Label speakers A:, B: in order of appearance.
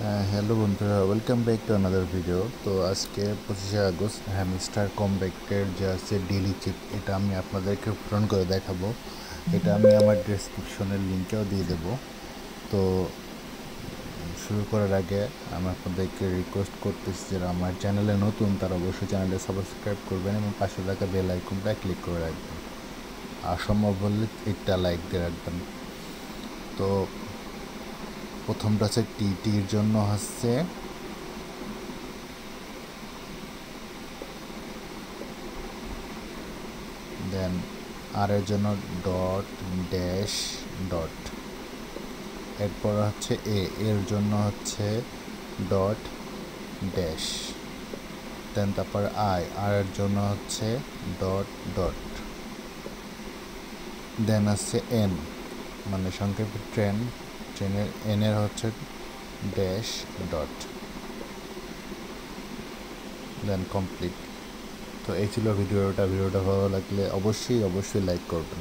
A: Hello বন্ধুরা, welcome back to another video. তো আজকে 25শে আগস্ট হ্যামস্টার কমব্যাক্টের যে আছে ডেইলি চিপ, এটা আমি আপনাদেরকে পূরণ করে দেখাবো। এটা আমি আমার ডেসক্রিপশনের লিঙ্কেও দিয়ে দেবো। তো শুরু করার আগে আমি আপনাদেরকে রিকোয়েস্ট করতেছি, যারা আমার চ্যানেলে নতুন তারা অবশ্যই চ্যানেলটা সাবস্ক্রাইব করবেন এবং পাশে থাকা বেল আইকনটা ক্লিক করে রাখবেন, আর সম্ভব হলে একটা লাইক দিয়ে রাখবেন। তো প্রথমটা হচ্ছে টির জন্য হচ্ছে দেন আর এর জন্য ডট ড্যাশ ডট, এরপর হচ্ছে এর জন্য হচ্ছে ডট ড্যাশ, দেন তারপর আর এর জন্য হচ্ছে ডট ডট, দেন আছে এন মানে সংক্ষেপে ট্রেনের এর হচ্ছে ড্যাশ ডট, দেন কমপ্লিট। তো এই ছিল ভিডিওটা ভালো লাগলে অবশ্যই লাইক করবেন।